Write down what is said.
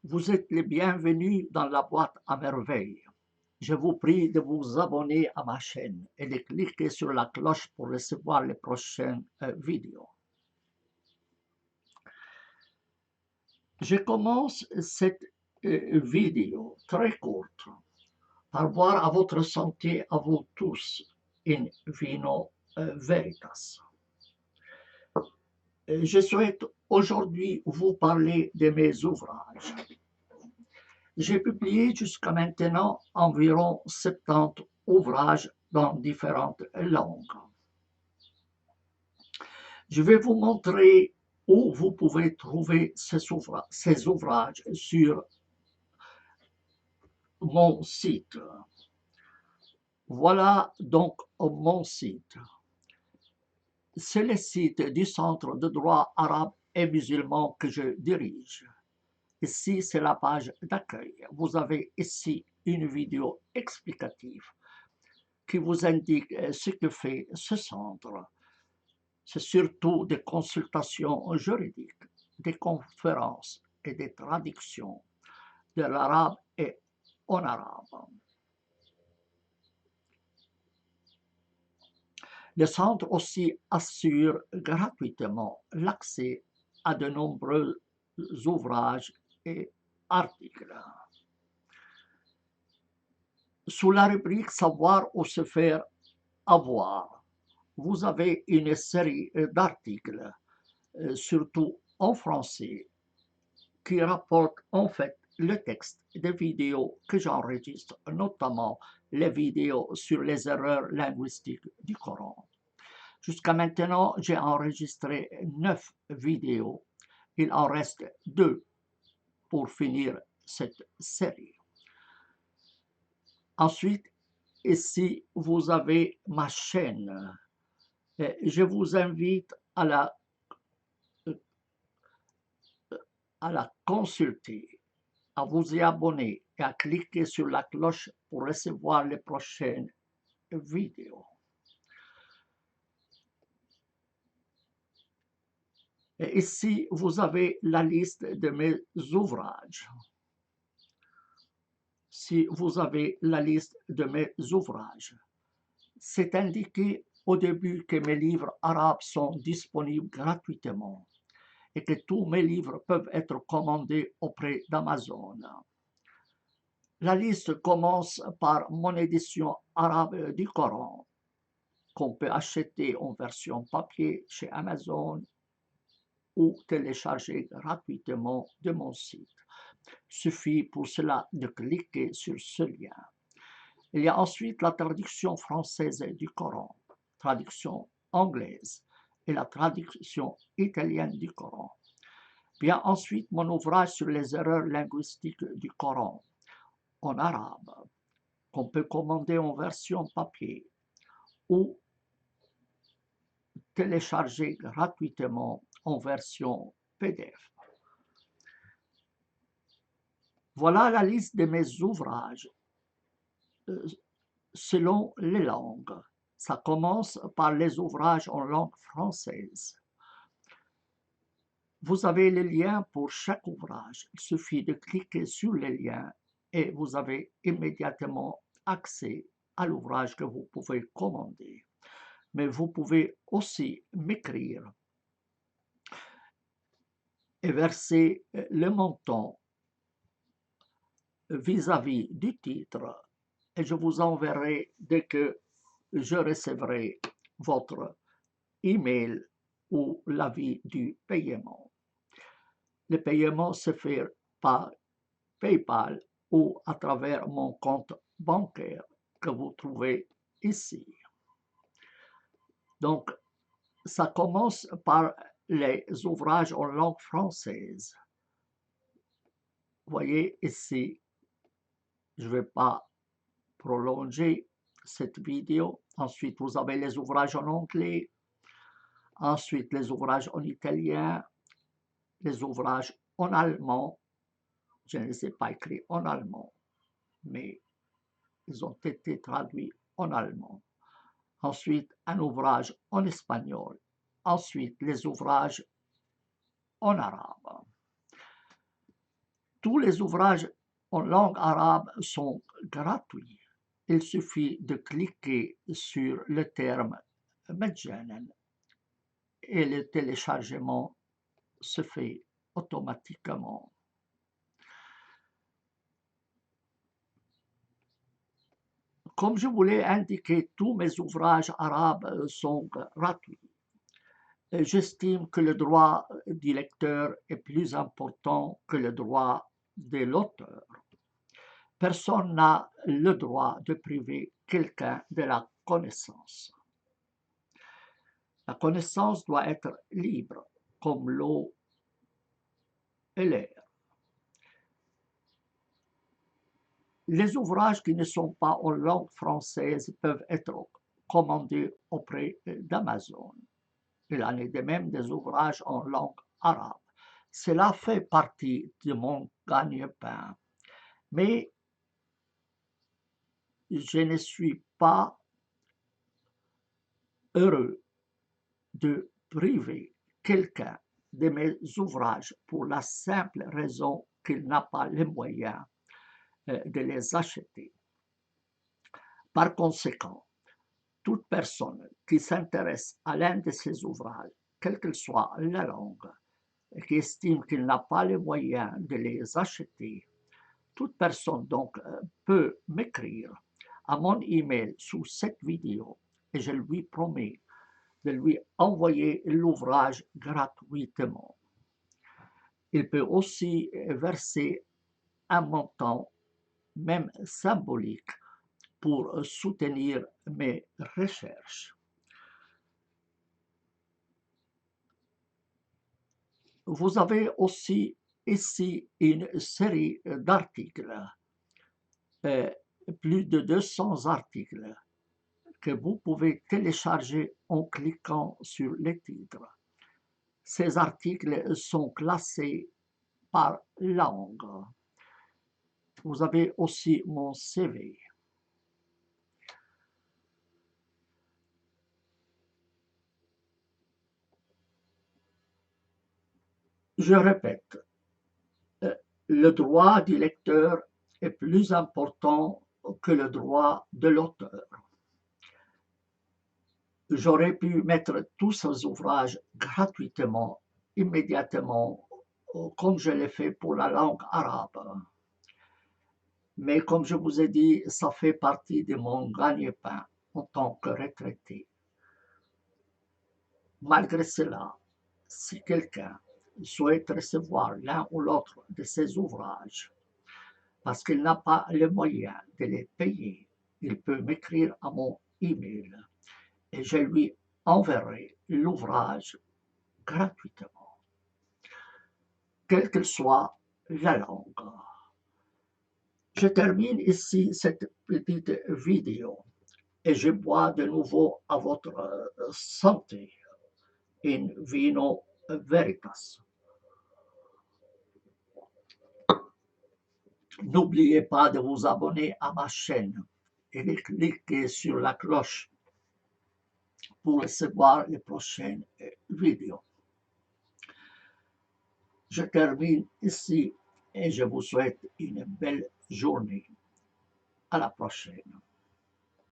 Vous êtes les bienvenus dans la boîte à merveilles. Je vous prie de vous abonner à ma chaîne et de cliquer sur la cloche pour recevoir les prochaines vidéos. Je commence cette vidéo très courte par voir à votre santé à vous tous in vino veritas. Je souhaite aujourd'hui vous parler de mes ouvrages. J'ai publié jusqu'à maintenant environ 70 ouvrages dans différentes langues. Je vais vous montrer où vous pouvez trouver ces ouvrages sur mon site. Voilà donc mon site. C'est le site du Centre de droit arabe et musulman que je dirige. Ici, c'est la page d'accueil. Vous avez ici une vidéo explicative qui vous indique ce que fait ce centre. C'est surtout des consultations juridiques, des conférences et des traductions de l'arabe et en arabe. Le centre aussi assure gratuitement l'accès à de nombreux ouvrages et articles. Sous la rubrique Savoir ou se faire avoir, vous avez une série d'articles, surtout en français, qui rapportent en fait le texte des vidéos que j'enregistre, notamment les vidéos sur les erreurs linguistiques du Coran. Jusqu'à maintenant, j'ai enregistré 9 vidéos. Il en reste 2 pour finir cette série. Ensuite, ici, vous avez ma chaîne. Je vous invite à la consulter, à vous y abonner et à cliquer sur la cloche pour recevoir les prochaines vidéos. Et ici, vous avez la liste de mes ouvrages. Si vous avez la liste de mes ouvrages, c'est indiqué au début que mes livres arabes sont disponibles gratuitement et que tous mes livres peuvent être commandés auprès d'Amazon. La liste commence par mon édition arabe du Coran, qu'on peut acheter en version papier chez Amazon ou télécharger gratuitement de mon site. Il suffit pour cela de cliquer sur ce lien. Il y a ensuite la traduction française du Coran, traduction anglaise et la traduction italienne du Coran. Vient ensuite mon ouvrage sur les erreurs linguistiques du Coran en arabe, qu'on peut commander en version papier ou télécharger gratuitement en version PDF. Voilà la liste de mes ouvrages selon les langues. Ça commence par les ouvrages en langue française. Vous avez les liens pour chaque ouvrage. Il suffit de cliquer sur les liens et vous avez immédiatement accès à l'ouvrage que vous pouvez commander. Mais vous pouvez aussi m'écrire et verser le montant vis-à-vis du titre et je vous enverrai dès que je recevrai votre email ou l'avis du paiement. Le paiement se fait par PayPal ou à travers mon compte bancaire que vous trouvez ici. Donc, ça commence par les ouvrages en langue française. Vous voyez ici, je ne vais pas prolonger cette vidéo. Ensuite, vous avez les ouvrages en anglais. Ensuite, les ouvrages en italien, les ouvrages en allemand. Je ne les ai pas écrits en allemand, mais ils ont été traduits en allemand. Ensuite, un ouvrage en espagnol. Ensuite, les ouvrages en arabe. Tous les ouvrages en langue arabe sont gratuits. Il suffit de cliquer sur le terme مجانا et le téléchargement se fait automatiquement. Comme je vous l'ai indiqué, tous mes ouvrages arabes sont gratuits. J'estime que le droit du lecteur est plus important que le droit de l'auteur. Personne n'a le droit de priver quelqu'un de la connaissance. La connaissance doit être libre, comme l'eau et l'air. Les ouvrages qui ne sont pas en langue française peuvent être commandés auprès d'Amazon. Il en est de même des ouvrages en langue arabe. Cela fait partie de mon gagne-pain. Mais je ne suis pas heureux de priver quelqu'un de mes ouvrages pour la simple raison qu'il n'a pas les moyens de les acheter. Par conséquent, toute personne qui s'intéresse à l'un de ces ouvrages, quelle que soit la langue, et qui estime qu'il n'a pas les moyens de les acheter, toute personne donc peut m'écrire à mon email sous cette vidéo et je lui promets de lui envoyer l'ouvrage gratuitement. Il peut aussi verser un montant, même symbolique, pour soutenir mes recherches. Vous avez aussi ici une série d'articles, plus de 200 articles que vous pouvez télécharger en cliquant sur les titres. Ces articles sont classés par langue. Vous avez aussi mon CV. Je répète, le droit du lecteur est plus important que le droit de l'auteur. J'aurais pu mettre tous ces ouvrages gratuitement, immédiatement, comme je l'ai fait pour la langue arabe. Mais comme je vous ai dit, ça fait partie de mon gagne-pain en tant que retraité. Malgré cela, si quelqu'un souhaite recevoir l'un ou l'autre de ces ouvrages, parce qu'il n'a pas les moyens de les payer, il peut m'écrire à mon email et je lui enverrai l'ouvrage gratuitement, quelle que soit la langue. Je termine ici cette petite vidéo et je bois de nouveau à votre santé. In vino veritas. N'oubliez pas de vous abonner à ma chaîne et de cliquer sur la cloche pour recevoir les prochaines vidéos. Je termine ici et je vous souhaite une belle journée. À la prochaine.